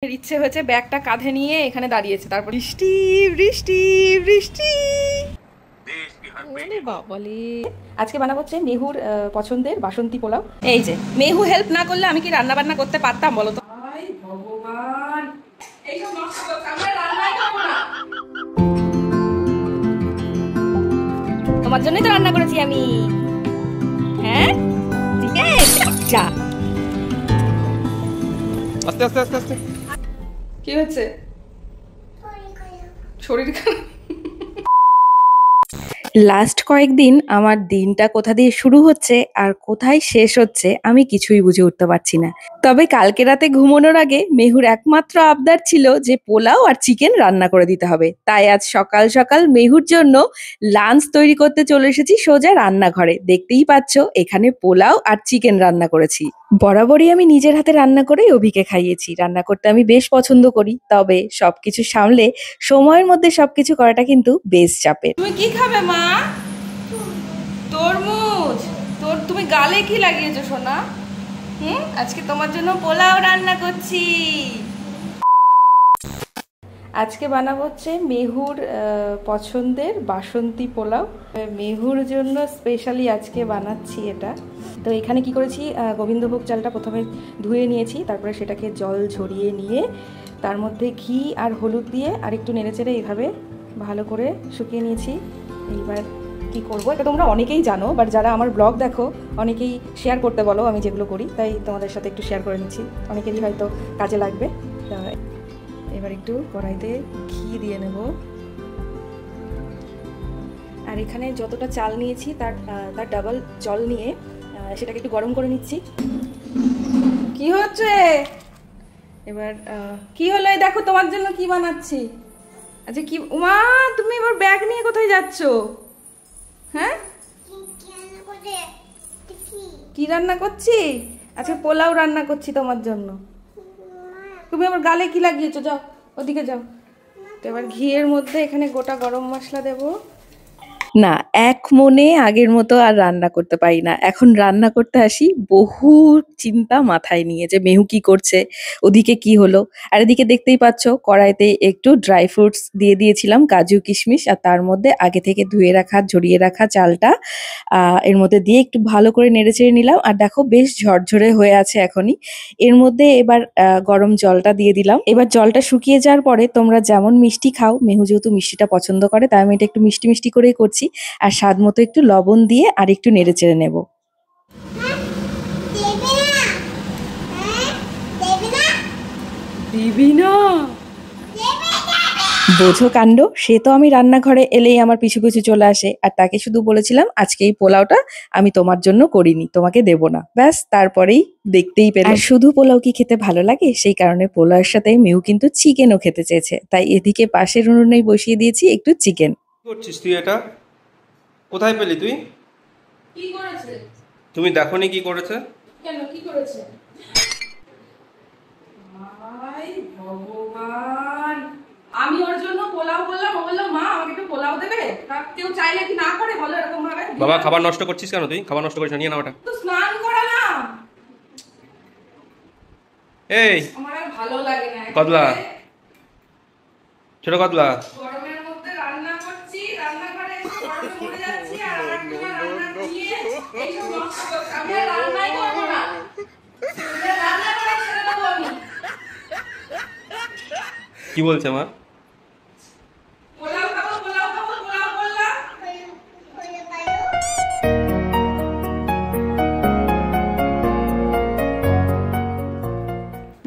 ইচ্ছে হয়েছে ব্যাগটা কাঁধে নিয়ে এখানে দাঁড়িয়েছে, তারপর বৃষ্টি বৃষ্টি বৃষ্টি। বাবালে আজকে বানাবো হচ্ছে মেহুর পছন্দের বাসন্তী পোলাও। এই যে মেহু হেল্প না করলে আমি কি রান্না বান্না করতে পারতাম বলো তো? ভগবান, এইসব নষ্ট করতে আমরা রান্নাই করবো না। তোমার জন্যই তো রান্না করেছি আমি। হ্যাঁ ঠিক আছে, যা আস্তে আস্তে আস্তে আস্তে। কি হচ্ছে? শরীর খারাপ। লাস্ট কয়েকদিন আমার দিনটা কোথা দিয়ে শুরু হচ্ছে আর কোথায় শেষ হচ্ছে আমি কিছুই বুঝে উঠতে পারছি না। তবে কালকে রাতে ঘুমানোর আগে মেহুর একমাত্র আবদার ছিল যে পোলাও আর চিকেন রান্না করে দিতে হবে। তাই আজ সকাল সকাল মেহুর জন্য লাঞ্চ তৈরি করতে চলে এসেছি সোজা রান্নাঘরে। দেখতেই পাচ্ছ এখানে পোলাও আর চিকেন রান্না করেছি। বরাবরই আমি নিজের হাতে রান্না করেই অভিকে খাইয়েছি। রান্না করতে আমি বেশ পছন্দ করি, তবে সবকিছু সামলে সময়ের মধ্যে সবকিছু করাটা কিন্তু বেশ চাপের। তুমি কি খাবে মা? তরমুজ। তুমি গালে কি লাগিয়েছো সোনা? আজকে তোমার জন্য পোলাও রান্না করছি। আজকে বানাবো হচ্ছে মেহুর পছন্দের বাসন্তী পোলাও। মেহুর জন্য স্পেশালি আজকে বানাচ্ছি এটা। তো এখানে কি করেছি, গোবিন্দভোগ চালটা প্রথমে ধুয়ে নিয়েছি, তারপরে সেটাকে জল ঝরিয়ে নিয়ে তার মধ্যে ঘি আর হলুদ দিয়ে আর একটু নেড়েচেড়ে এইভাবে ভালো করে শুকিয়ে নিয়েছি। এইবার কি করব, এটা তোমরা অনেকেই জানো, বাট যারা আমার ব্লগ দেখো অনেকেই শেয়ার করতে বলো আমি যেগুলো করি, তাই তোমাদের সাথে একটু শেয়ার করে নিচ্ছি, অনেকেরই হয়তো কাজে লাগবে। এবার একটু কড়াইতে ঘি দিয়ে নেব, আর এখানে যতটা চাল নিয়েছি তার ডাবল জল নিয়ে সেটাকে একটু গরম করে নিচ্ছি। কি হচ্ছে এবার? কি হলো? এই দেখো তোমার জন্য কি বানাচ্ছি। আচ্ছা কি মা, তুমি এবার ব্যাগ নিয়ে কোথায় যাচ্ছ? হ্যাঁ কি রান্না করছি? আজকে পোলাও রান্না করছি তোমার জন্য। তুমি আবার গালে কি লাগিয়েছো? যাও ওদিকে যাও। তো এবার ঘিয়ের মধ্যে এখানে গোটা গরম মশলা দেব। না, এক মনে আগের মতো আর রান্না করতে পারি না। এখন রান্না করতে আসি বহু চিন্তা মাথায় নিয়ে, যে মেহু কি করছে, ওদিকে কি হলো। আর এদিকে দেখতেই পাচ্ছ কড়াইতে একটু ড্রাই ফ্রুটস দিয়ে দিয়েছিলাম, কাজু কিশমিশ, আর তার মধ্যে আগে থেকে ধুয়ে রাখা ঝরিয়ে রাখা চালটা এর মধ্যে দিয়ে একটু ভালো করে নেড়েচেড়ে নিলাম। আর দেখো বেশ ঝরঝরে হয়ে আছে এখনই। এর মধ্যে এবার গরম জলটা দিয়ে দিলাম। এবার জলটা শুকিয়ে যাওয়ার পরে তোমরা যেমন মিষ্টি খাও, মেহু যেহেতু মিষ্টিটা পছন্দ করে তাই আমি এটা একটু মিষ্টি মিষ্টি করেই করছি। আর স্বাদ মতো একটু লবণ দিয়ে আর একটু নেড়েচেড়ে নেব। দিবি না? বোঝো কাণ্ড, সে তো আমি রান্নাঘরে এলেই আমার পিছু পিছু চলে আসে, আর তাকে শুধু বলেছিলাম আজকে এই পোলাওটা আমি তোমার জন্য করিনি, তোমাকে দেব না, ব্যাস তারপরেই দেখতেই পেলে। আর শুধু পোলাও কি খেতে ভালো লাগে, সেই কারণে পোলাওয়ের সাথে মেহু কিন্তু চিকেনও খেতে চেয়েছে, তাই এদিকে পাশের উনুনেই বসিয়ে দিয়েছি একটু চিকেন। কি করছিস তুই? এটা কোথায় পেলি তুই? কি করেছে? তুমি দেখোনি কি করেছে? কেন কি করেছে? ভগবান, আমি ওর জন্য পোলাও করলাম, ও বললো মা আমাকে একটু পোলাও দেবে। কেউ চাইলে কি না করে বলো এরকম ভাবে? বাবা খাবার নষ্ট করছিস কেন তুই? খাবার নষ্ট করিস না, নিয়ে নাও ওটা। তো স্নান করালাম। এই আমার আর ভালো লাগে না। কদলা, ছোট কদলা, গরমের মধ্যে রান্না করছি, রান্নাঘরে এসে গরমে মরে যাচ্ছি, আর আমাকে রান্না দিয়ে এইসব নষ্ট করছে। আমি আর রান্নাই করবো না, রান্না করা ছেড়ে দেবো আমি। কি বলছে মা? পোলাও খাবো, পোলাও খাবো, পোলাও করলাম।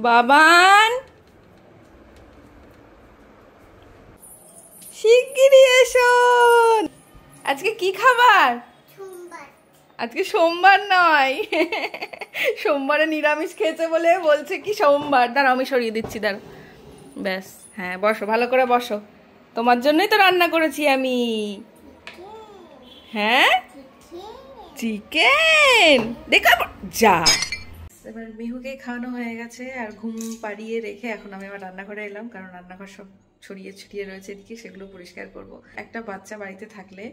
বাবান শিগগিরই এসো। আজকে কি খাবার? আজকে সোমবার নয়, সোমবারে নিরামিষ খেয়েছে বলে বলছে কি সোমবার। দাঁড়াও আমি সরিয়ে দিচ্ছি, দাঁড়াও। ব্যাস, হ্যাঁ বসো, ভালো করে বসো, তোমার জন্যই তো রান্না করেছি আমি। হ্যাঁ চিকেন দেখা যা। এবার মিহুকে খাওয়ানো হয়ে গেছে আর ঘুম পাড়িয়ে রেখে এখন আমি আবার রান্নাঘরে এলাম, কারণ রান্নাঘর সব ছড়িয়ে ছিটিয়ে রয়েছে এদিকে, সেগুলো পরিষ্কার করব। একটা বাচ্চা বাড়িতে থাকলে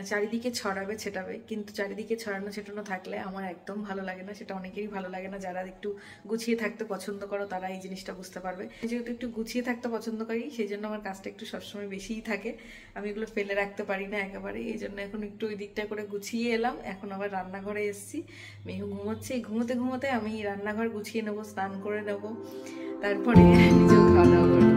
চারিদিকে ছড়াবে ছেটাবে, কিন্তু চারিদিকে ছড়ানো ছেটানো থাকলে আমার একদম ভালো লাগে না। সেটা অনেকেরই ভালো লাগে না। যারা একটু গুছিয়ে থাকতে পছন্দ করো তারা এই জিনিসটা বুঝতে পারবে। যেহেতু একটু গুছিয়ে থাকতে পছন্দ করি, সেই জন্য আমার কাজটা একটু সবসময় বেশিই থাকে। আমি এগুলো ফেলে রাখতে পারি না একেবারে। এই জন্য এখন একটু ওই দিকটা করে গুছিয়ে এলাম। এখন আবার রান্নাঘরে এসেছি। মেহু ঘুমোচ্ছে, ঘুমোতে ঘুমোতে আমি রান্নাঘর গুছিয়ে নেবো, স্নান করে নেবো, তারপরে নিজেও খাওয়া দাওয়া করবো।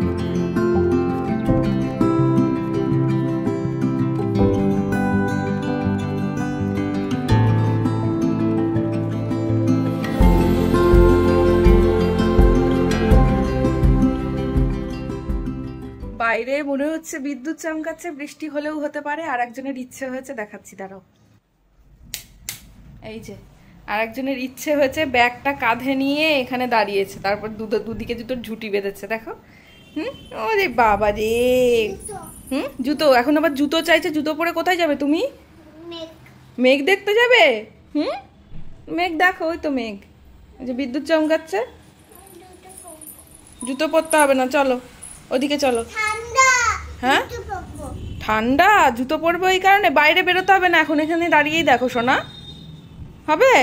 বাইরে মনে হচ্ছে বিদ্যুৎ চমকাচ্ছে, বৃষ্টি হলেও হতে পারে। আর একজনের ইচ্ছে হয়েছে, দেখাচ্ছি দাঁড়াও। এই যে আর একজনের ইচ্ছে হয়েছে, ব্যাগটা কাঁধে নিয়ে এখানে দাঁড়িয়েছে, তারপর দুদিকে দুটোর ঝুঁটি বেঁধেছে, দেখো। ওরে বাবা রে। জুতো, এখন আবার জুতো চাইছে। জুতো পরে কোথায় যাবে তুমি? মেঘ দেখতে যাবে? মেঘ দেখো, ওই তো মেঘ। এই যে বিদ্যুৎ চমকাচ্ছে। জুতো পরতে হবে না, চলো ওদিকে চলো। হ্যাঁ ঠান্ডা, জুতো পরবে ওই কারণে? বাইরে বেরোতে হবে না এখন, এখানে দাঁড়িয়েই দেখো সোনা, হবে।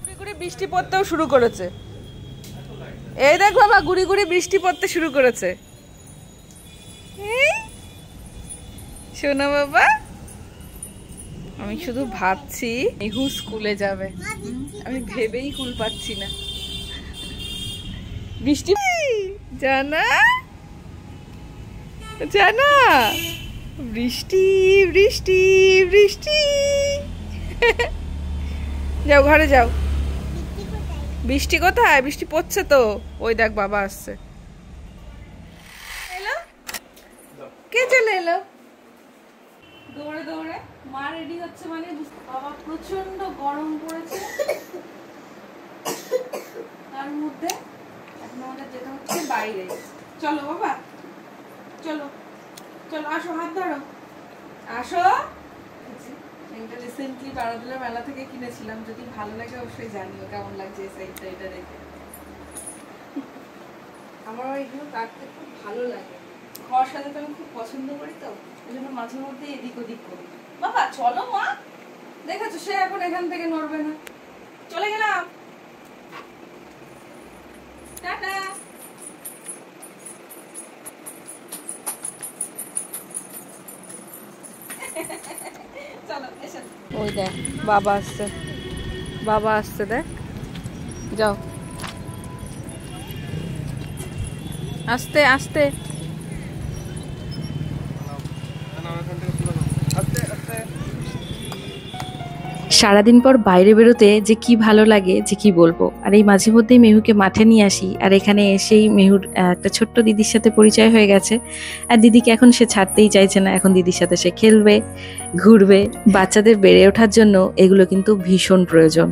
গুড়ি গুড়ি বৃষ্টি পড়তেও শুরু করেছে। এই দেখ বাবা, গুড়ি গুড়ি বৃষ্টি পড়তে শুরু করেছে। শোনা বাবা, আমি শুধু ভাবছি মেহু স্কুলে যাবে, আমি ভেবেই কুল পাচ্ছি না। বৃষ্টি জানা জানা, বৃষ্টি বৃষ্টি বৃষ্টি। যাও ঘরে যাও। বৃষ্টি কোথায়? বৃষ্টি পড়ছে তো, ওই দেখ বাবা আসছে। এলো, কে চলে এলো? দৌড়ে দৌড়ে মা রেডি হচ্ছে মানে বাবা, প্রচন্ড গরম পড়েছে। তার মধ্যে এখন আমাদের যেতে হচ্ছে বাইরে। চলো বাবা, চলো চলো, আসো, হাত ধরো, আসো। এটা রিসেন্টলি পাড়াদোলা মেলা থেকে কিনেছিলাম। যদি ভালো লাগে অবশ্যই জানিও কেমন লাগছে এই সাইডটা, এটা দেখে। আমার এগুলো কাটতে খুব ভালো লাগে, ঘর সাজাতে আমি খুব পছন্দ করি, তো এই জন্য মাঝে মধ্যে এদিক ওদিক করি। বাবা চলো মা, দেখেছো সে এখন এখান থেকে নড়বে না। চলে গেলাম, টাটা। ওই দেখ বাবা আসছে, বাবা আসছে, দেখ। যাও আস্তে আস্তে। সারাদিন পর বাইরে বেরোতে যে কি ভালো লাগে যে কি বলবো। আর এই মাঝে মধ্যেই মেহুকে মাঠে নিয়ে আসি, আর এখানে এসেই মেহুর একটা ছোট্ট দিদির সাথে পরিচয় হয়ে গেছে। আর দিদিকে এখন সে ছাড়তেই চাইছে না, এখন দিদির সাথে সে খেলবে, ঘুরবে। বাচ্চাদের বেড়ে ওঠার জন্য এগুলো কিন্তু ভীষণ প্রয়োজন।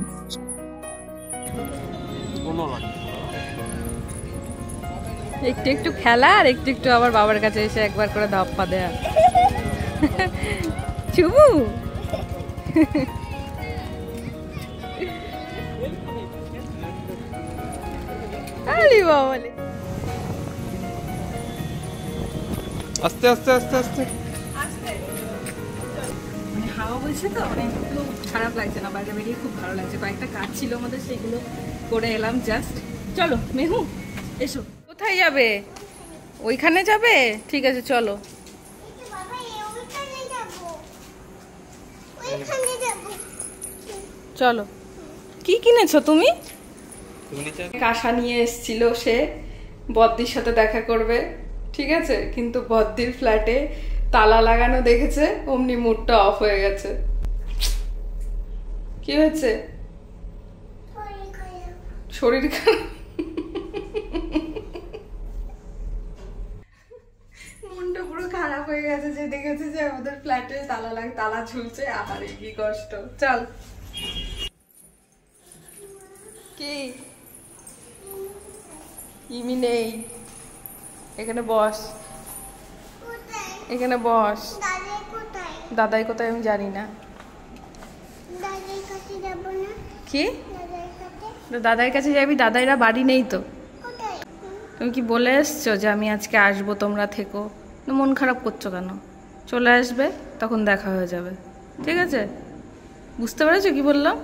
একটু একটু খেলা, আর একটু একটু আবার বাবার কাছে এসে একবার করে ধাপ্পা দেয়া। চুবু আরে বাবালে, আস্তে আস্তে আস্তে আস্তে। মানে হাওয়া বলছে তো, একটু খারাপ লাগছে না, বাইরে বেরিয়ে খুব ভালো লাগছে। কয়েকটা কাজ ছিল আমাদের, সেগুলো করে এলাম জাস্ট। চলো মেহু এসো। কোথায় যাবে? ওইখানে যাবে? ঠিক আছে চলো। চলো। কি কিনেছো তুমি? কাঁসা নিয়ে এসেছিল সে, বদ্দির সাথে দেখা করবে, ঠিক আছে, কিন্তু বদ্দির ফ্ল্যাটে তালা লাগানো দেখেছে, অমনি মুডটা অফ হয়ে গেছে। কি হয়েছে? শরীর খারাপ? মনটা পুরো খারাপ হয়ে গেছে যে দেখেছে যে আমাদের ফ্ল্যাটে তালা ঝুলছে। আহারে কি কষ্ট। চল। কি ইমি নেই, এখানে বস, এখানে বস। দাদাই কোথায় আমি জানি না। কি দাদার কাছে যাবি? দাদাইরা বাড়ি নেই তো। তুমি কি বলে এসছো যে আমি আজকে আসবো, তোমরা থেকো? মন খারাপ করছো কেন? চলে আসবে, তখন দেখা হয়ে যাবে, ঠিক আছে? বুঝতে পেরেছো কি বললাম?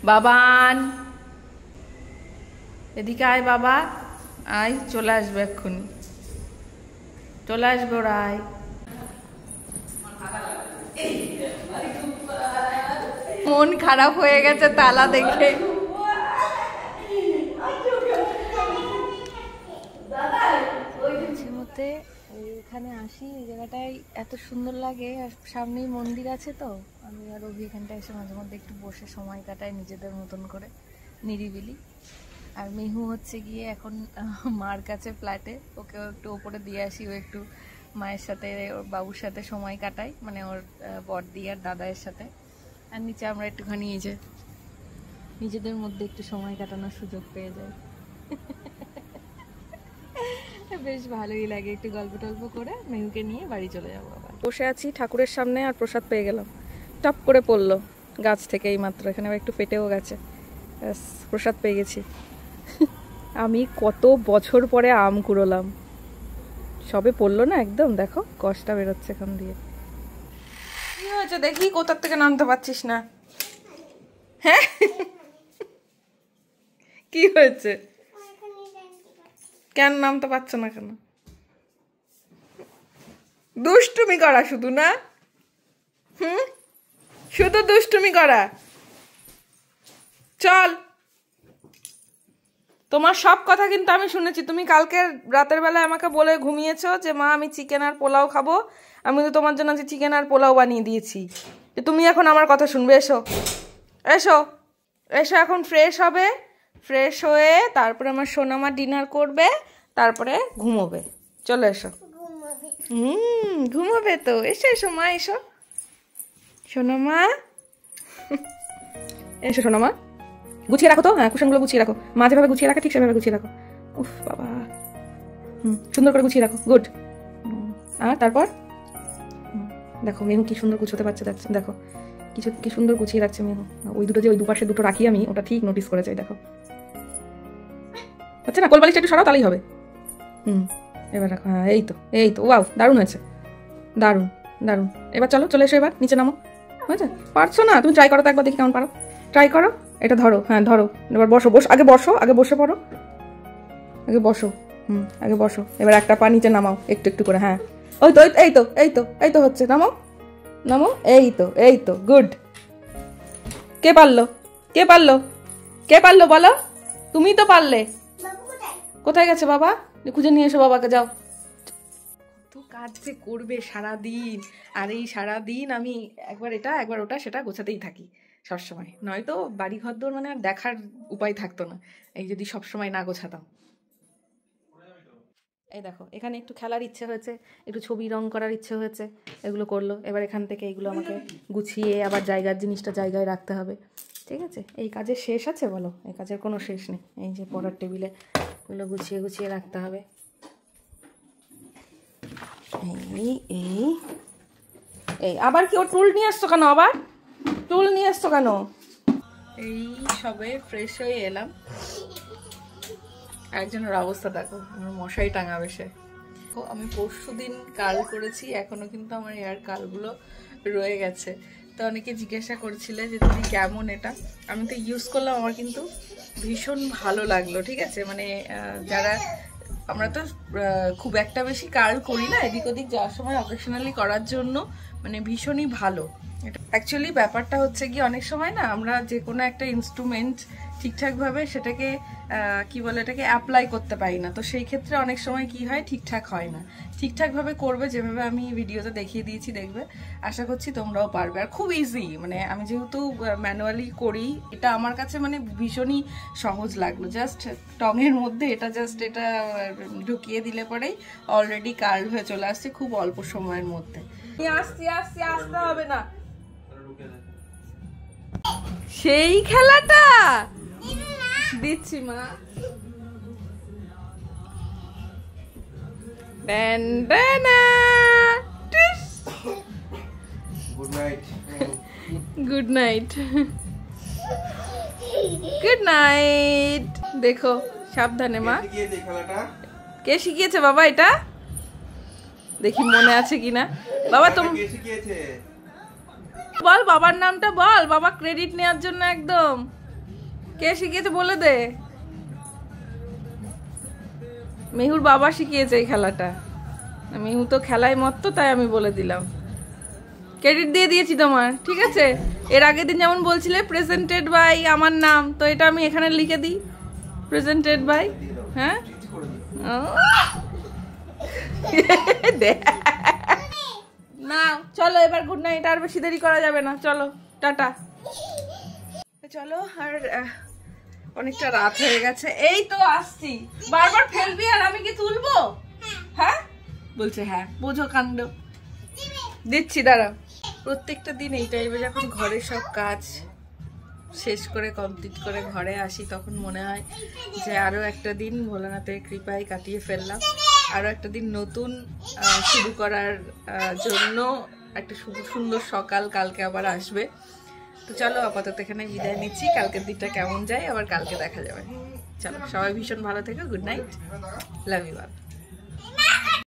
বাবান, এদিকে আয় বাবা, আয়, চলে আসবে এক্ষুনি, চলে আসবে ওরা, আয়। মন খারাপ হয়ে গেছে তালা দেখে। মধ্যে এখানে আসি, এই জায়গাটায় এত সুন্দর লাগে, আর সামনেই মন্দির আছে, তো আমি আর অভি এখানটায় এসে মাঝে মধ্যে একটু বসে সময় কাটাই নিজেদের মতন করে, নিরিবিলি। আর মেহু হচ্ছে গিয়ে এখন মার কাছে ফ্ল্যাটে, ওকে একটু ওপরে দিয়ে আসি, ও একটু মায়ের সাথে ওর বাবুর সাথে সময় কাটাই, মানে ওর বড়দি আর দাদায়ের সাথে। আর নিচে আমরা একটুখানি এই যে নিজেদের মধ্যে একটু সময় কাটানোর সুযোগ পেয়ে যাই। বেশ ভালোই লাগে, একটু গল্প টল্প করে মেহুকে নিয়ে বাড়ি চলে যাবো আবার। বসে আছি ঠাকুরের সামনে, আর প্রসাদ পেয়ে গেলাম, টপ করে পড়লো গাছ থেকে এই মাত্র, এখানে আবার একটু ফেটেও গেছে, প্রসাদ পেয়ে গেছি। আমি কত বছর পরে আম কুড়োলাম, সবে পড়লো না একদম, দেখো কষটা বেরোচ্ছে এখান দিয়ে। কি হয়েছে দেখি, কোথার থেকে নামতে পারছিস না? হ্যাঁ, কি হয়েছে, কেন নামতে পারছো না কেন? দুষ্টুমি করা শুধু না, শুধু দুষ্টুমি করা। চল, তোমার সব কথা কিন্তু আমি শুনেছি। তুমি কালকে রাতের বেলায় আমাকে বলে ঘুমিয়েছো যে মা আমি চিকেন আর পোলাও খাবো, আমি তো তোমার জন্য যে চিকেন আর পোলাও বানিয়ে দিয়েছি। তুমি এখন আমার কথা শুনবে, এসো এসো এসো, এখন ফ্রেশ হবে, ফ্রেশ হয়ে তারপরে আমার সোনামা ডিনার করবে, তারপরে ঘুমোবে। চলে এসো। ঘুমোবে তো, এসো এসো মা, এসো সোনামা, এসো সোনামা। গুছিয়ে রাখো তো, হ্যাঁ কুশনগুলো গুছিয়ে রাখো, মা যেভাবে গুছিয়ে রাখো ঠিক সেভাবে গুছিয়ে রাখো। উফ বাবা, সুন্দর করে গুছিয়ে রাখো, গুড। আর তারপর দেখো মেনু কি সুন্দর গুছোতে পারছে, দেখো কি সুন্দর গুছিয়ে রাখছে মেনু। ওই দুটো যে ওই দুপাশে দুটো রাখি আমি, ওটা ঠিক নোটিস করেছে, দেখো আচ্ছা না, কোলবালিশটা একটু সরাও তাহলেই হবে। এবার রাখো, হ্যাঁ এই তো ওয়াও, দারুণ হয়েছে, দারুণ দারুণ। এবার চলো, চলে এসো, এবার নিচে নামো। হয়েছে? পারছো না? তুমি ট্রাই করো তো একবার, দেখি কেমন পারো, ট্রাই করো। এটা ধরো, হ্যাঁ ধরো, এবার বসো, আগে বসে পড়ো, আগে বসো, আগে বসো। এবার একটা পা নিচে নামাও একটু একটু করে, হ্যাঁ ওই তো এই তো হচ্ছে, নামো, এই তো গুড। কে পারলো বলো? তুমি তো পারলে। কোথায় গেছে বাবা? খুঁজে নিয়ে এসো বাবাকে, যাও। তো কাজ যে করবে সারাদিন, আর এই সারাদিন আমি একবার এটা একবার ওটা সেটা গোছাতেই থাকি সবসময়, নয়তো বাড়ি ঘর দোর মানে আর দেখার উপায় থাকতো না, এই যদি সবসময় না গোছাতাম। এই দেখো এখানে একটু খেলার ইচ্ছে হয়েছে, একটু ছবি রং করার ইচ্ছে হয়েছে, এগুলো করলো। এবার এখান থেকে এইগুলো আমাকে গুছিয়ে আবার জিনিসটা জায়গায় রাখতে হবে, ঠিক আছে? এই কাজের শেষ আছে বলো? এই কাজের কোনো শেষ নেই। এই যে পড়ার টেবিলে এগুলো গুছিয়ে রাখতে হবে। এই আবার কি, ও টুল নিয়ে আসছো কেন? আবার টুল নিয়ে আসছো কেন? এই সবে ফ্রেশ হয়ে এলাম, একজনের অবস্থা দেখো, আমার মশাই টাঙাবে সে। আমি পরশুদিন কার্ল করেছি, এখনো কিন্তু আমার হেয়ার কার্লগুলো রয়ে গেছে। তো অনেকে জিজ্ঞাসা করছিলে যে তুমি কেমন এটা, আমি তো ইউজ করলাম, আমার কিন্তু ভীষণ ভালো লাগলো, ঠিক আছে? মানে যারা, আমরা তো খুব একটা বেশি কার্ল করি না, এদিক ওদিক যাওয়ার সময় অকেশনালি করার জন্য মানে ভীষণই ভালো। অ্যাকচুয়ালি ব্যাপারটা হচ্ছে কি, অনেক সময় না আমরা যে কোনো একটা ইনস্ট্রুমেন্ট ঠিকঠাকভাবে সেটাকে কি বলে, এটাকে অ্যাপ্লাই করতে পারি না। তো সেই ক্ষেত্রে অনেক সময় কি হয়, ঠিকঠাক হয় না। ঠিকঠাকভাবে করবে, যেভাবে আমি ভিডিওতে দেখিয়ে দিয়েছি, দেখবে, আশা করছি তোমরাও পারবে। আর খুব ইজি, মানে আমি যেহেতু ম্যানুয়ালি করি, এটা আমার কাছে মানে ভীষণই সহজ লাগলো। জাস্ট টঙের মধ্যে এটা ঢুকিয়ে দিলে পরেই অলরেডি কার্ল হয়ে চলে আসছে খুব অল্প সময়ের মধ্যে। আসতে হবে না, সেই খেলাটা দিচ্ছি মা। গুড নাইট দেখো সাবধানে মা, কে শিখিয়েছে বাবা এটা? দেখি মনে আছে কিনা। বাবা তুমি বল, বাবার নামটা বল, বাবা ক্রেডিট নেওয়ার জন্য একদম। কে শিখিয়েছে বলে দে। মেহুর বাবা শিখিয়েছে এই খেলাটা। মেহু তো খেলায় মত্ত, তাই আমি বলে দিলাম। ক্রেডিট দিয়ে দিয়েছি তোমার, ঠিক আছে? এর আগের দিন যেমন বলছিলে প্রেজেন্টেড বাই আমার নাম, তো এটা আমি এখানে লিখে দিই, প্রেজেন্টেড বাই। হ্যাঁ না, চলো এবার গুড নাইট, আর বেশি দেরি করা যাবে না, চলো টাটা। চলো, আর অনেকটা রাত হয়ে গেছে। এই তো আসছি। বারবার ফেলবি আর আমি কি তুলবো? হ্যাঁ বলছে হ্যাঁ, বোঝো কাণ্ড। দিচ্ছি, দাঁড়াও। প্রত্যেকটা দিন এই টাইমে যখন ঘরের সব কাজ শেষ করে কমপ্লিট করে ঘরে আসি, তখন মনে হয় যে আরো একটা দিন ভোলানাথের কৃপায় কাটিয়ে ফেললাম। আরো একটা দিন নতুন শুরু করার জন্য একটা সুন্দর সকাল কালকে আবার আসবে। তো চলো আপাতত এখানে বিদায় নিচ্ছি। কালকের দিনটা কেমন যায় আবার কালকে দেখা যাবে। চলো, সবাই ভীষণ ভালো থেকো। Good night, love you all.